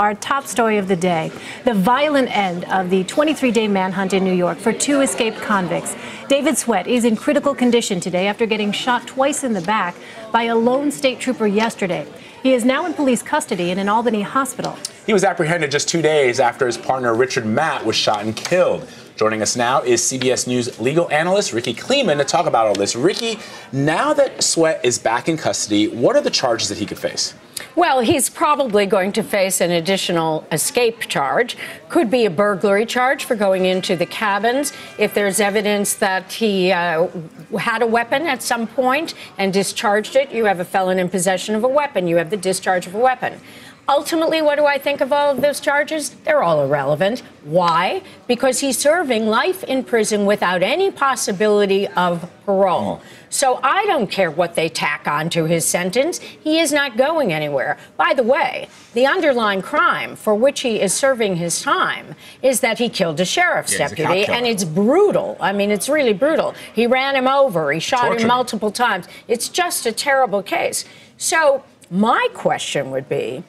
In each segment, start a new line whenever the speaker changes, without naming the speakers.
Our top story of the day, the violent end of the 23-day manhunt in New York for two escaped convicts. David Sweat is in critical condition today after getting shot twice in the back by a lone state trooper yesterday. He is now in police custody in an Albany hospital.
He was apprehended just 2 days after his partner Richard Matt was shot and killed. Joining us now is CBS News legal analyst Rikki Klieman to talk about all this. Rikki, now that Sweat is back in custody, what are the charges that he could face?
Well, he's probably going to face an additional escape charge. Could be a burglary charge for going into the cabins. If there's evidence that he had a weapon at some point and discharged it, you have a felon in possession of a weapon. You have the discharge of a weapon. Ultimately, what do I think of all of those charges? They're all irrelevant. Why? Because he's serving life in prison without any possibility of parole. So I don't care what they tack onto his sentence. He is not going anywhere. By the way, the underlying crime for which he is serving his time is that he killed a sheriff's deputy, and it's brutal. I mean, it's really brutal. He ran him over. He shot him multiple times. It's just a terrible case. So my question would be,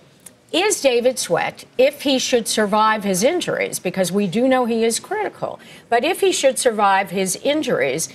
is David Sweat, if he should survive his injuries, because we do know he is critical, but if he should survive his injuries,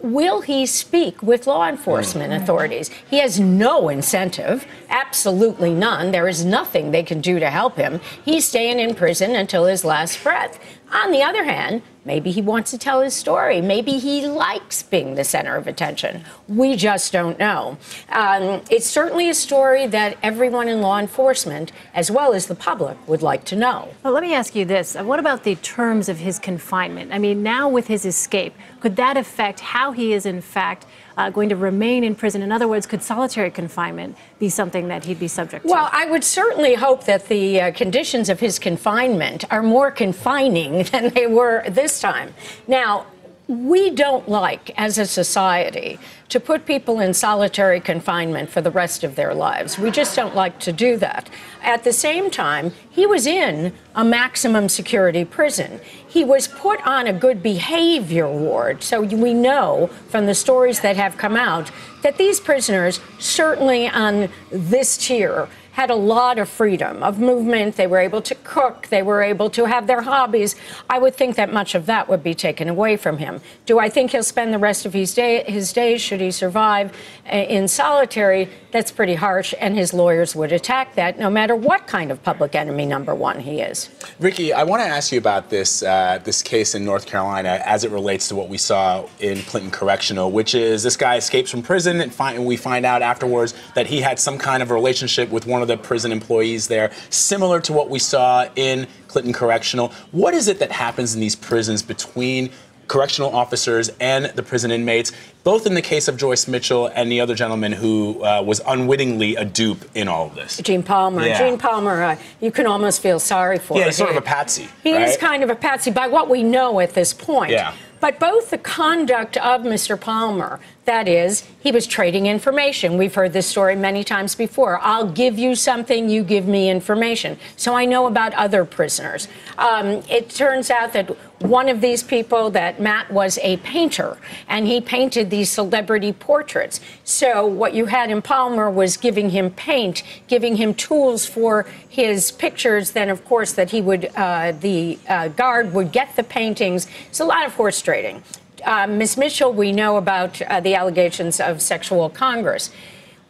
will he speak with law enforcement authorities? He has no incentive, absolutely none. There is nothing they can do to help him. He's staying in prison until his last breath. On the other hand, maybe he wants to tell his story. Maybe he likes being the center of attention. We just don't know. It's certainly a story that everyone in law enforcement, as well as the public, would like to know.
Well, let me ask you this. What about the terms of his confinement? I mean, now with his escape, could that affect how he is, in fact, going to remain in prison? In other words, could solitary confinement be something that he'd be subject to?
Well, I would certainly hope that the conditions of his confinement are more confining than they were this time. Now, we don't like, as a society, to put people in solitary confinement for the rest of their lives. We just don't like to do that. At the same time, he was in a maximum security prison. He was put on a good behavior ward. So we know from the stories that have come out that these prisoners, certainly on this tier, had a lot of freedom of movement. They were able to cook. They were able to have their hobbies. I would think that much of that would be taken away from him. Do I think he'll spend the rest of his days, should he survive, in solitary? That's pretty harsh, and his lawyers would attack that, no matter what kind of public enemy number one he is.
Rikki, I want to ask you about this this case in North Carolina as it relates to what we saw in Clinton Correctional, which is this guy escapes from prison, and we find out afterwards that he had some kind of a relationship with one of the prison employees there, similar to what we saw in Clinton Correctional. What is it that happens in these prisons between correctional officers and the prison inmates, both in the case of Joyce Mitchell and the other gentleman who was unwittingly a dupe in all of this?
Gene Palmer. Yeah. Gene Palmer, you can almost feel sorry for.
Yeah, he's sort of a patsy.
He is kind of a patsy by what we know at this point.
Yeah.
But both the conduct of Mr. Palmer, that is, he was trading information. We've heard this story many times before. I'll give you something, you give me information. So I know about other prisoners. It turns out that one of these people, that Matt, was a painter, and he painted these celebrity portraits. So what you had in Palmer was giving him paint, giving him tools for his pictures. Then, of course, that he would, the guard would get the paintings. It's a lot of horse trading. Ms. Mitchell, we know about the allegations of sexual congress.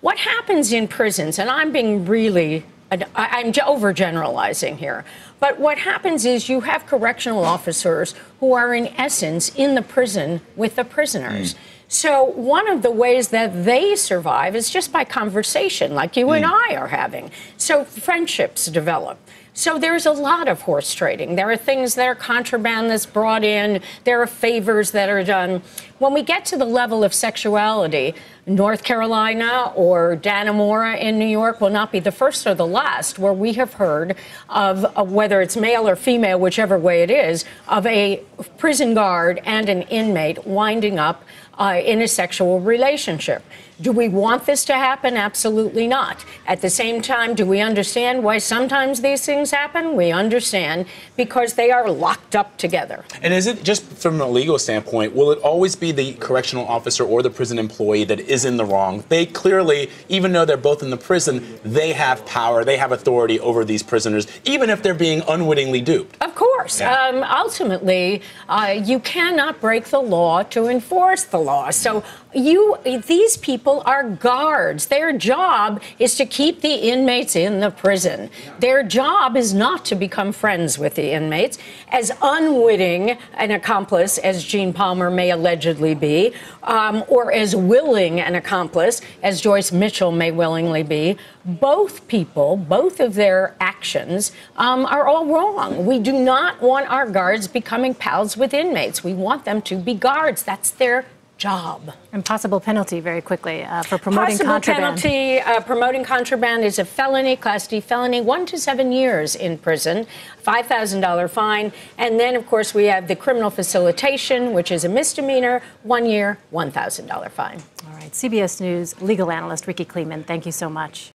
What happens in prisons, and I'm being really, I'm overgeneralizing here, but what happens is you have correctional officers who are in essence in the prison with the prisoners. So one of the ways that they survive is just by conversation, like you and I are having. So friendships develop. So there's a lot of horse trading. There are things that are contraband that's brought in. There are favors that are done. When we get to the level of sexuality, North Carolina or Dannemora in New York will not be the first or the last where we have heard of whether it's male or female, whichever way it is, of a prison guard and an inmate winding up in a sexual relationship. Do we want this to happen? Absolutely not. At the same time, do we understand why sometimes these things things happen, we understand, because they are locked up together.
And is it just from a legal standpoint, will it always be the correctional officer or the prison employee that is in the wrong? They clearly, even though they're both in the prison, they have power, they have authority over these prisoners, even if they're being unwittingly duped.
Of course.
Yeah.
Ultimately, you cannot break the law to enforce the law. So these people are guards. Their job is to keep the inmates in the prison. Their job is not to become friends with the inmates. As unwitting an accomplice as Gene Palmer may allegedly be, or as willing an accomplice as Joyce Mitchell may willingly be, both people, both of their actions are all wrong. We do not want our guards becoming pals with inmates. We want them to be guards. That's their job.
And possible penalty, very quickly, for promoting contraband.
Possible penalty, promoting contraband is a felony, Class D felony, 1 to 7 years in prison, $5,000 fine. And then, of course, we have the criminal facilitation, which is a misdemeanor, 1 year, $1,000 fine.
All right. CBS News legal analyst Rikki Klieman, thank you so much.